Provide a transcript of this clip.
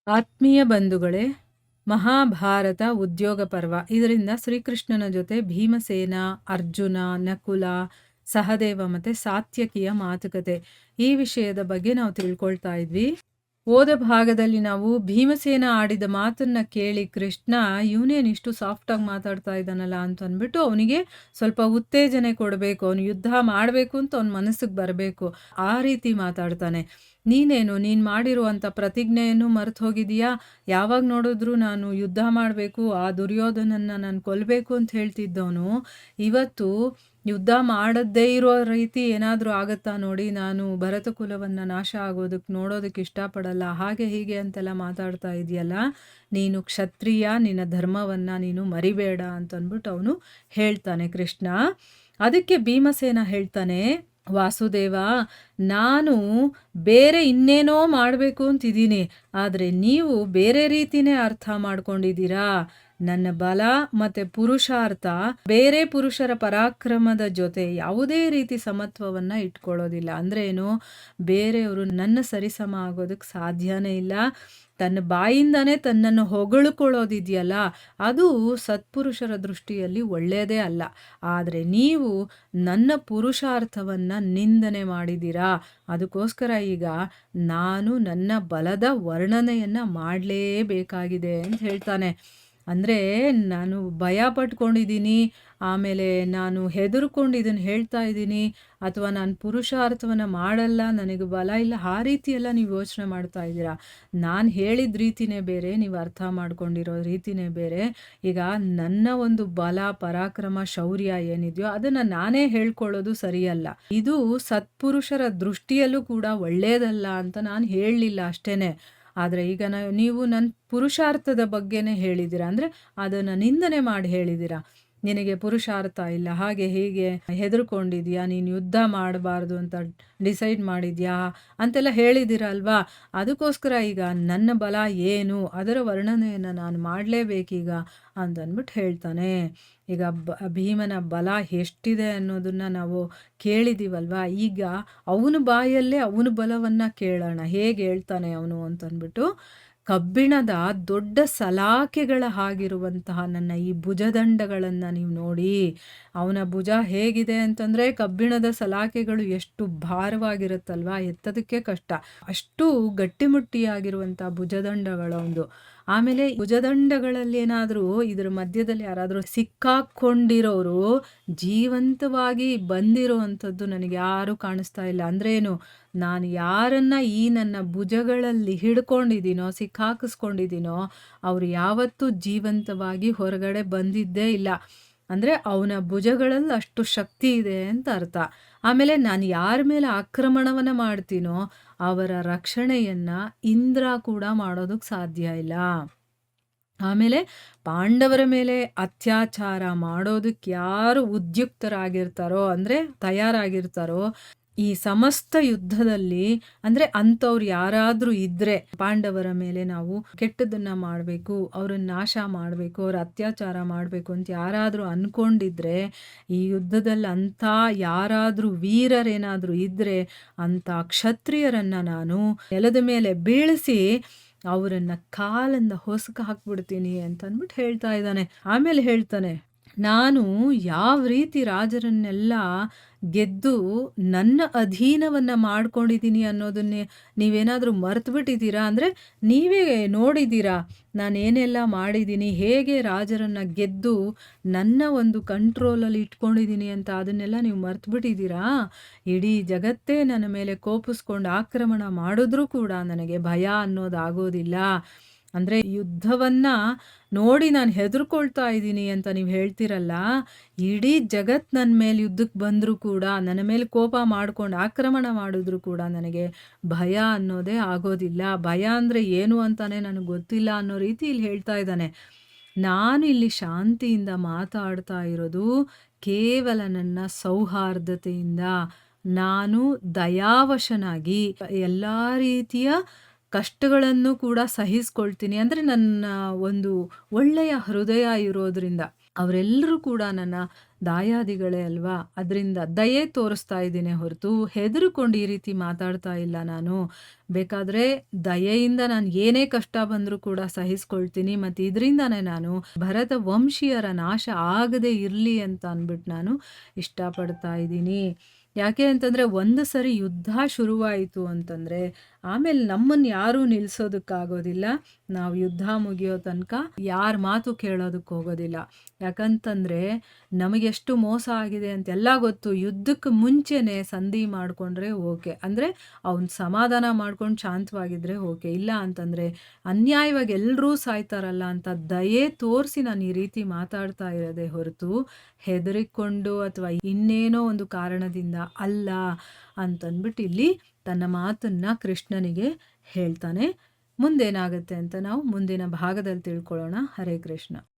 ಆತ್ಮೀಯ ಬಂಧುಗಳೇ, ಮಹಾಭಾರತ ಉದ್ಯೋಗ ಪರ್ವ. ಇದರಿಂದ ಶ್ರೀಕೃಷ್ಣನ ಜೊತೆ ಭೀಮಸೇನ, ಅರ್ಜುನ, ನಕುಲ, ಸಹದೇವ ಮತ್ತೆ ಸಾತ್ಯಕಿಯ ಮಾತುಕತೆ, ಈ ವಿಷಯದ ಬಗ್ಗೆ ನಾವು ತಿಳ್ಕೊಳ್ತಾ ಇದ್ವಿ. ಹೋದ ಭಾಗದಲ್ಲಿ ನಾವು ಭೀಮಸೇನ ಆಡಿದ ಮಾತನ್ನ ಕೇಳಿ ಕೃಷ್ಣ ಇವನೇನು ಇಷ್ಟು ಸಾಫ್ಟಾಗಿ ಮಾತಾಡ್ತಾ ಇದ್ದಾನಲ್ಲ ಅಂತ ಅಂದ್ಬಿಟ್ಟು ಅವನಿಗೆ ಸ್ವಲ್ಪ ಉತ್ತೇಜನೆ ಕೊಡಬೇಕು, ಅವನು ಯುದ್ಧ ಮಾಡಬೇಕು ಅಂತ ಅವನ ಮನಸ್ಸಿಗೆ ಬರಬೇಕು, ಆ ರೀತಿ ಮಾತಾಡ್ತಾನೆ. ನೀನು ಮಾಡಿರುವಂಥ ಪ್ರತಿಜ್ಞೆಯನ್ನು ಮರೆತು ಹೋಗಿದೀಯಾ? ಯಾವಾಗ ನೋಡಿದ್ರು ನಾನು ಯುದ್ಧ ಮಾಡಬೇಕು, ಆ ದುರ್ಯೋಧನನ್ನ ನಾನು ಕೊಲ್ಲಬೇಕು ಅಂತ ಹೇಳ್ತಿದ್ದವನು ಇವತ್ತು ಯುದ್ಧ ಮಾಡದೇ ಇರೋ ರೀತಿ ಏನಾದರೂ ಆಗುತ್ತಾ ನೋಡಿ, ನಾನು ಭರತ ಕುಲವನ್ನು ನಾಶ ಆಗೋದಕ್ಕೆ ನೋಡೋದಕ್ಕೆ ಇಷ್ಟಪಡಲ್ಲ, ಹಾಗೆ ಹೀಗೆ ಅಂತೆಲ್ಲ ಮಾತಾಡ್ತಾ ಇದೆಯಲ್ಲ, ನೀನು ಕ್ಷತ್ರಿಯ, ನಿನ್ನ ಧರ್ಮವನ್ನು ನೀನು ಮರಿಬೇಡ ಅಂತ ಅಂದ್ಬಿಟ್ಟು ಅವನು ಹೇಳ್ತಾನೆ ಕೃಷ್ಣ. ಅದಕ್ಕೆ ಭೀಮಸೇನ ಹೇಳ್ತಾನೆ, ವಾಸುದೇವ, ನಾನು ಬೇರೆ ಇನ್ನೇನೋ ಮಾಡಬೇಕು ಅಂತಿದ್ದೀನಿ, ಆದರೆ ನೀವು ಬೇರೆ ರೀತಿನೇ ಅರ್ಥ ಮಾಡ್ಕೊಂಡಿದ್ದೀರಾ. ನನ್ನ ಬಲ ಮತ್ತು ಪುರುಷಾರ್ಥ ಬೇರೆ ಪುರುಷರ ಪರಾಕ್ರಮದ ಜೊತೆ ಯಾವುದೇ ರೀತಿ ಸಮತ್ವವನ್ನು ಇಟ್ಕೊಳ್ಳೋದಿಲ್ಲ. ಅಂದರೆ ಏನು, ಬೇರೆಯವರು ನನ್ನ ಸರಿಸಮ ಆಗೋದಕ್ಕೆ ಸಾಧ್ಯನೇ ಇಲ್ಲ. ತನ್ನ ಬಾಯಿಂದನೇ ತನ್ನನ್ನು ಹೊಗಳ್ಕೊಳ್ಳೋದಿದೆಯಲ್ಲ, ಅದು ಸತ್ಪುರುಷರ ದೃಷ್ಟಿಯಲ್ಲಿ ಒಳ್ಳೆಯದೇ ಅಲ್ಲ. ಆದರೆ ನೀವು ನನ್ನ ಪುರುಷಾರ್ಥವನ್ನು ನಿಂದನೆ ಮಾಡಿದ್ದೀರಾ, ಅದಕ್ಕೋಸ್ಕರ ಈಗ ನಾನು ನನ್ನ ಬಲದ ವರ್ಣನೆಯನ್ನು ಮಾಡಲೇಬೇಕಾಗಿದೆ ಅಂತ ಹೇಳ್ತಾನೆ. ಅಂದರೆ ನಾನು ಭಯ ಪಟ್ಕೊಂಡಿದ್ದೀನಿ, ಆಮೇಲೆ ನಾನು ಹೆದರ್ಕೊಂಡು ಇದನ್ನು ಹೇಳ್ತಾ ಇದ್ದೀನಿ, ಅಥವಾ ನಾನು ಪುರುಷಾರ್ಥವನ್ನು ಮಾಡಲ್ಲ, ನನಗೆ ಬಲ ಇಲ್ಲ, ಆ ರೀತಿಯೆಲ್ಲ ನೀವು ಯೋಚನೆ ಮಾಡ್ತಾ ಇದ್ದೀರಾ. ನಾನು ಹೇಳಿದ ರೀತಿನೇ ಬೇರೆ, ನೀವು ಅರ್ಥ ಮಾಡ್ಕೊಂಡಿರೋ ರೀತಿನೇ ಬೇರೆ. ಈಗ ನನ್ನ ಒಂದು ಬಲ, ಪರಾಕ್ರಮ, ಶೌರ್ಯ ಏನಿದೆಯೋ ಅದನ್ನು ನಾನೇ ಹೇಳ್ಕೊಳ್ಳೋದು ಸರಿಯಲ್ಲ. ಇದು ಸತ್ಪುರುಷರ ದೃಷ್ಟಿಯಲ್ಲೂ ಕೂಡ ಒಳ್ಳೆಯದಲ್ಲ ಅಂತ ನಾನು ಹೇಳಲಿಲ್ಲ ಅಷ್ಟೇ. ಆದರೆ ಈಗ ನೀವು ನನ್ನ ಪುರುಷಾರ್ಥದ ಬಗ್ಗೆನೇ ಹೇಳಿದ್ದೀರಾ, ಅಂದರೆ ಅದನ್ನು ನಿಂದನೆ ಮಾಡಿ ಹೇಳಿದ್ದೀರಾ. ನಿನಗೆ ಪುರುಷಾರ್ಥ ಇಲ್ಲ, ಹಾಗೆ ಹೀಗೆ ಹೆದರ್ಕೊಂಡಿದ್ಯಾ, ನೀನು ಯುದ್ಧ ಮಾಡಬಾರ್ದು ಅಂತ ಡಿಸೈಡ್ ಮಾಡಿದ್ಯಾ ಅಂತೆಲ್ಲ ಹೇಳಿದ್ದೀರಲ್ವಾ. ಅದಕ್ಕೋಸ್ಕರ ಈಗ ನನ್ನ ಬಲ ಏನು, ಅದರ ವರ್ಣನೆಯನ್ನು ನಾನು ಮಾಡಲೇಬೇಕೀಗ ಅಂತಂದ್ಬಿಟ್ಟು ಹೇಳ್ತಾನೆ. ಈಗ ಭೀಮನ ಬಲ ಎಷ್ಟಿದೆ ಅನ್ನೋದನ್ನು ನಾವು ಕೇಳಿದ್ದೀವಲ್ವಾ. ಈಗ ಅವನ ಬಾಯಲ್ಲೇ ಅವನ ಬಲವನ್ನು ಕೇಳೋಣ, ಹೇಗೆ ಹೇಳ್ತಾನೆ ಅವನು ಅಂತಂದ್ಬಿಟ್ಟು. ಕಬ್ಬಿಣದ ದೊಡ್ಡ ಸಲಾಕೆಗಳ ಹಾಗಿರುವಂತಹ ನನ್ನ ಈ ಭುಜದಂಡಗಳನ್ನು ನೀವು ನೋಡಿ. ಅವನ ಭುಜ ಹೇಗಿದೆ ಅಂತಂದರೆ, ಕಬ್ಬಿಣದ ಸಲಾಕೆಗಳು ಎಷ್ಟು ಭಾರವಾಗಿರುತ್ತಲ್ವಾ, ಎತ್ತೋದಕ್ಕೆ ಕಷ್ಟ, ಅಷ್ಟು ಗಟ್ಟಿಮುಟ್ಟಿಯಾಗಿರುವಂಥ ಭುಜದಂಡಗಳು ಒಂದು. ಆಮೇಲೆ ಭುಜದಂಡಗಳಲ್ಲಿ ಏನಾದರೂ ಇದರ ಮಧ್ಯದಲ್ಲಿ ಯಾರಾದರೂ ಸಿಕ್ಕಾಕೊಂಡಿರೋರು ಜೀವಂತವಾಗಿ ಬಂದಿರೋ ಅಂಥದ್ದು ನನಗೆ ಯಾರೂ ಕಾಣಿಸ್ತಾ ಇಲ್ಲ. ಅಂದ್ರೇನು, ನಾನು ಯಾರನ್ನ ಈ ನನ್ನ ಭುಜಗಳಲ್ಲಿ ಹಿಡ್ಕೊಂಡಿದ್ದೀನೋ, ಸಿಕ್ಕಾಕಿಸ್ಕೊಂಡಿದ್ದೀನೋ, ಅವರು ಯಾವತ್ತೂ ಜೀವಂತವಾಗಿ ಹೊರಗಡೆ ಬಂದಿದ್ದೇ ಇಲ್ಲ. ಅಂದರೆ ಅವನ ಭುಜಗಳಲ್ಲಿ ಅಷ್ಟು ಶಕ್ತಿ ಇದೆ ಅಂತ ಅರ್ಥ. ಆಮೇಲೆ ನಾನು ಯಾರ ಮೇಲೆ ಆಕ್ರಮಣವನ್ನು ಮಾಡ್ತೀನೋ ಅವರ ರಕ್ಷಣೆಯನ್ನು ಇಂದ್ರ ಕೂಡ ಮಾಡೋದಕ್ಕೆ ಸಾಧ್ಯ ಇಲ್ಲ. ಆಮೇಲೆ ಪಾಂಡವರ ಮೇಲೆ ಅತ್ಯಾಚಾರ ಮಾಡೋದಕ್ಕೆ ಯಾರು ಉದ್ಯುಕ್ತರಾಗಿರ್ತಾರೋ, ಅಂದರೆ ತಯಾರಾಗಿರ್ತಾರೋ, ಈ ಸಮಸ್ತ ಯುದ್ಧದಲ್ಲಿ ಅಂದರೆ ಅಂಥವ್ರು ಯಾರಾದರೂ ಇದ್ದರೆ, ಪಾಂಡವರ ಮೇಲೆ ನಾವು ಕೆಟ್ಟದನ್ನು ಮಾಡಬೇಕು, ಅವ್ರನ್ನ ನಾಶ ಮಾಡಬೇಕು, ಅವ್ರ ಅತ್ಯಾಚಾರ ಮಾಡಬೇಕು ಅಂತ ಯಾರಾದರೂ ಅಂದ್ಕೊಂಡಿದ್ರೆ, ಈ ಯುದ್ಧದಲ್ಲಿ ಅಂಥ ಯಾರಾದರೂ ವೀರರೇನಾದರೂ ಇದ್ದರೆ ಅಂಥ ಕ್ಷತ್ರಿಯರನ್ನು ನಾನು ನೆಲದ ಮೇಲೆ ಬೀಳಿಸಿ ಅವರನ್ನು ಕಾಲಿಂದ ಹೊಸಕ ಹಾಕ್ಬಿಡ್ತೀನಿ ಅಂತ ಅಂದ್ಬಿಟ್ಟು ಹೇಳ್ತಾ ಇದ್ದಾನೆ. ಆಮೇಲೆ ಹೇಳ್ತಾನೆ, ನಾನು ಯಾವ ರೀತಿ ರಾಜರನ್ನೆಲ್ಲ ಗೆದ್ದು ನನ್ನ ಅಧೀನವನ್ನು ಮಾಡ್ಕೊಂಡಿದ್ದೀನಿ ಅನ್ನೋದನ್ನೇ ನೀವೇನಾದರೂ ಮರೆತುಬಿಟ್ಟಿದ್ದೀರಾ? ಅಂದರೆ ನೀವೇ ನೋಡಿದ್ದೀರಾ ನಾನೇನೆಲ್ಲ ಮಾಡಿದ್ದೀನಿ, ಹೇಗೆ ರಾಜರನ್ನು ಗೆದ್ದು ನನ್ನ ಒಂದು ಕಂಟ್ರೋಲಲ್ಲಿ ಇಟ್ಕೊಂಡಿದ್ದೀನಿ ಅಂತ, ಅದನ್ನೆಲ್ಲ ನೀವು ಮರೆತುಬಿಟ್ಟಿದ್ದೀರಾ? ಇಡೀ ಜಗತ್ತೇ ನನ್ನ ಮೇಲೆ ಕೋಪಿಸ್ಕೊಂಡು ಆಕ್ರಮಣ ಮಾಡಿದ್ರೂ ಕೂಡ ನನಗೆ ಭಯ ಅನ್ನೋದಾಗೋದಿಲ್ಲ. ಅಂದರೆ ಯುದ್ಧವನ್ನು ನೋಡಿ ನಾನು ಹೆದರ್ಕೊಳ್ತಾ ಇದ್ದೀನಿ ಅಂತ ನೀವು ಹೇಳ್ತಿರಲ್ಲ, ಇಡೀ ಜಗತ್ತು ನನ್ನ ಮೇಲೆ ಯುದ್ಧಕ್ಕೆ ಬಂದರೂ ಕೂಡ, ನನ್ನ ಮೇಲೆ ಕೋಪ ಮಾಡ್ಕೊಂಡು ಆಕ್ರಮಣ ಮಾಡಿದ್ರು ಕೂಡ ನನಗೆ ಭಯ ಅನ್ನೋದೇ ಆಗೋದಿಲ್ಲ. ಭಯ ಅಂದರೆ ಏನು ಅಂತಾನೆ ನನಗೆ ಗೊತ್ತಿಲ್ಲ ಅನ್ನೋ ರೀತಿ ಇಲ್ಲಿ ಹೇಳ್ತಾ ಇದ್ದಾನೆ. ನಾನು ಇಲ್ಲಿ ಶಾಂತಿಯಿಂದ ಮಾತಾಡ್ತಾ ಇರೋದು ಕೇವಲ ನನ್ನ ಸೌಹಾರ್ದತೆಯಿಂದ. ನಾನು ದಯಾವಶನಾಗಿ ಎಲ್ಲ ರೀತಿಯ ಕಷ್ಟಗಳನ್ನು ಕೂಡ ಸಹಿಸ್ಕೊಳ್ತೀನಿ. ಅಂದರೆ ನನ್ನ ಒಂದು ಒಳ್ಳೆಯ ಹೃದಯ ಇರೋದ್ರಿಂದ ಅವರೆಲ್ಲರೂ ಕೂಡ ನನ್ನ ದಾಯಾದಿಗಳೇ ಅಲ್ವಾ? ಅದರಿಂದ ದಯೆ ತೋರಿಸ್ತಾ ಇದ್ದೀನಿ ಹೊರತು ಹೆದರಿಕೊಂಡು ಈ ರೀತಿ ಮಾತಾಡ್ತಾ ಇಲ್ಲ ನಾನು. ಬೇಕಾದ್ರೆ ದಯೆಯಿಂದ ನಾನು ಏನೇ ಕಷ್ಟ ಬಂದರೂ ಕೂಡ ಸಹಿಸ್ಕೊಳ್ತೀನಿ. ಮತ್ತು ಇದರಿಂದಾನೇ ನಾನು ಭರತ ವಂಶೀಯರ ನಾಶ ಆಗದೇ ಇರಲಿ ಅಂತ ಅಂದ್ಬಿಟ್ಟು ನಾನು ಇಷ್ಟಪಡ್ತಾ ಇದ್ದೀನಿ. ಯಾಕೆ ಅಂತಂದರೆ ಒಂದು ಸರಿ ಯುದ್ಧ ಶುರುವಾಯಿತು ಅಂತಂದರೆ ಆಮೇಲೆ ನಮ್ಮನ್ನು ಯಾರೂ ನಿಲ್ಲಿಸೋದಕ್ಕಾಗೋದಿಲ್ಲ. ನಾವು ಯುದ್ಧ ಮುಗಿಯೋ ತನಕ ಯಾರ ಮಾತು ಕೇಳೋದಕ್ಕೆ ಹೋಗೋದಿಲ್ಲ. ಯಾಕಂತಂದರೆ ನಮಗೆಷ್ಟು ಮೋಸ ಆಗಿದೆ ಅಂತೆಲ್ಲ ಗೊತ್ತು. ಯುದ್ಧಕ್ಕೆ ಮುಂಚೆನೇ ಸಂಧಿ ಮಾಡಿಕೊಂಡ್ರೆ ಓಕೆ. ಅಂದರೆ ಅವ್ನು ಸಮಾಧಾನ ಮಾಡ್ಕೊಂಡು ಶಾಂತವಾಗಿದ್ದರೆ ಓಕೆ. ಇಲ್ಲ ಅಂತಂದರೆ ಅನ್ಯಾಯವಾಗಿ ಎಲ್ಲರೂ ಸಾಯ್ತಾರಲ್ಲ ಅಂತ ದಯೆ ತೋರಿಸಿ ನಾನು ಈ ರೀತಿ ಮಾತಾಡ್ತಾ ಇರೋದೇ ಹೊರತು ಹೆದರಿಕೊಂಡು ಅಥವಾ ಇನ್ನೇನೋ ಒಂದು ಕಾರಣದಿಂದ ಅಲ್ಲ ಅಂತಂದ್ಬಿಟ್ಟು ಇಲ್ಲಿ ತನ್ನ ಮಾತನ್ನು ಕೃಷ್ಣನಿಗೆ ಹೇಳ್ತಾನೆ. ಮುಂದೇನಾಗುತ್ತೆ ಅಂತ ನಾವು ಮುಂದಿನ ಭಾಗದಲ್ಲಿ ತಿಳ್ಕೊಳ್ಳೋಣ. ಹರೇ ಕೃಷ್ಣ.